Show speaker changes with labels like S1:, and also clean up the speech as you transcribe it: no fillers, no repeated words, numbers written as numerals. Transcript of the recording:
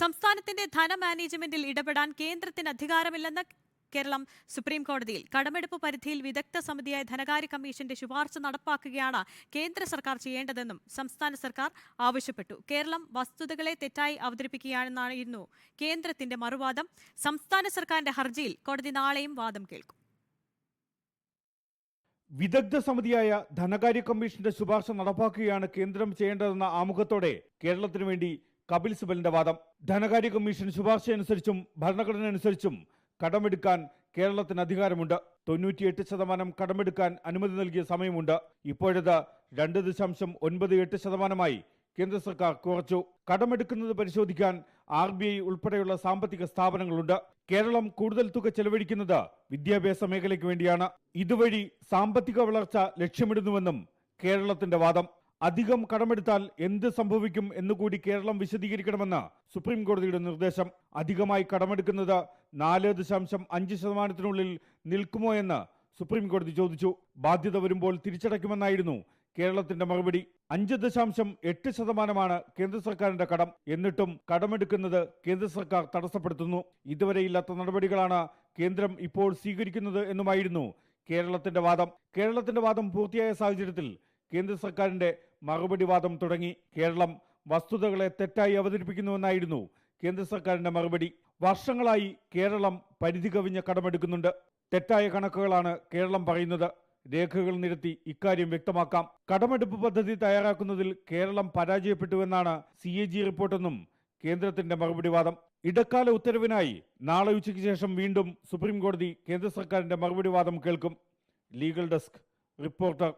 S1: സംസ്ഥാനത്തിന്റെ ധനമാനേജ്മെന്റിൽ ഇടപെടാൻ കേന്ദ്രത്തിന് അധികാരമില്ലെന്ന് കേരളം സുപ്രീം കോടതിയിൽ. കടമെടുപ്പ് പരിധിയിൽ വിദഗ്ധ സമിതിയായ ധനകാര്യ കമ്മീഷന്റെ ശുപാർശ നടപ്പാക്കുകയാണ് കേന്ദ്ര സർക്കാർ ചെയ്യേണ്ടതെന്നും സംസ്ഥാന സർക്കാർ ആവശ്യപ്പെട്ടു. കേരളം വസ്തുതകളെ തെറ്റായി അവതരിപ്പിക്കുകയാണെന്നായിരുന്നു കേന്ദ്രത്തിന്റെ മറുവാദം. സംസ്ഥാന സർക്കാരിന്റെ ഹർജിയിൽ കോടതി നാളെയും വാദം കേൾക്കും.
S2: വിദഗ്ധ സമിതിയായ ധനകാര്യ കമ്മീഷന്റെ ശുപാർശ നടപ്പാക്കുകയാണ് കേന്ദ്രം ചെയ്യേണ്ടതെന്ന ആമുഖത്തോടെ കേരളത്തിനു വേണ്ടി കപിൽ സിബലിന്റെ വാദം. ധനകാര്യ കമ്മീഷൻ ശുപാർശ അനുസരിച്ചും ഭരണഘടന അനുസരിച്ചും കടമെടുക്കാൻ കേരളത്തിന് അധികാരമുണ്ട്. 98% കടമെടുക്കാൻ അനുമതി നൽകിയ സമയമുണ്ട്. ഇപ്പോഴത് 2.98% കേന്ദ്ര സർക്കാർ കുറച്ചു. കടമെടുക്കുന്നത് പരിശോധിക്കാൻ RBI ഉൾപ്പെടെയുള്ള സാമ്പത്തിക സ്ഥാപനങ്ങളുണ്ട്. കേരളം കൂടുതൽ തുക ചെലവഴിക്കുന്നത് വിദ്യാഭ്യാസ മേഖലയ്ക്ക് വേണ്ടിയാണ്. ഇതുവഴി സാമ്പത്തിക വളർച്ച ലക്ഷ്യമിടുന്നുവെന്നും കേരളത്തിന്റെ വാദം. അധികം കടമെടുത്താൽ എന്ത് സംഭവിക്കും എന്നുകൂടി കേരളം വിശദീകരിക്കണമെന്ന് സുപ്രീം കോടതിയുടെ നിർദ്ദേശം. അധികമായി കടമെടുക്കുന്നത് 4.5% നിൽക്കുമോ എന്ന് സുപ്രീം കോടതി ചോദിച്ചു. ബാധ്യത വരുമ്പോൾ തിരിച്ചടയ്ക്കുമെന്നായിരുന്നു കേരളത്തിന്റെ മറുപടി. 5.8% കേന്ദ്ര സർക്കാരിന്റെ കടം. എന്നിട്ടും കടമെടുക്കുന്നത് കേന്ദ്ര സർക്കാർ തടസ്സപ്പെടുത്തുന്നു. ഇതുവരെയില്ലാത്ത നടപടികളാണ് കേന്ദ്രം ഇപ്പോൾ സ്വീകരിക്കുന്നത് എന്നുമായിരുന്നു കേരളത്തിന്റെ വാദം. കേരളത്തിന്റെ വാദം പൂർത്തിയായ സാഹചര്യത്തിൽ കേന്ദ്ര സർക്കാരിന്റെ മറുപടി വാദം തുടങ്ങി. കേരളം വസ്തുതകളെ തെറ്റായി അവതരിപ്പിക്കുന്നുവെന്നായിരുന്നു കേന്ദ്ര സർക്കാരിന്റെ മറുപടി. വർഷങ്ങളായി കേരളം പരിധി കവിഞ്ഞ കടമെടുക്കുന്നുണ്ട്. തെറ്റായ കണക്കുകളാണ് കേരളം പറയുന്നത്. രേഖകൾ നിരത്തി ഇക്കാര്യം വ്യക്തമാക്കാം. കടമെടുപ്പ് പദ്ധതി തയ്യാറാക്കുന്നതിൽ കേരളം പരാജയപ്പെട്ടുവെന്നാണ് CAG റിപ്പോർട്ടെന്നും കേന്ദ്രത്തിന്റെ മറുപടി വാദം. ഇടക്കാല ഉത്തരവിനായി നാളെ ഉച്ചയ്ക്ക് ശേഷം വീണ്ടും സുപ്രീം കോടതി കേന്ദ്ര സർക്കാരിന്റെ മറുപടി വാദം കേൾക്കും. Legal desk reporter.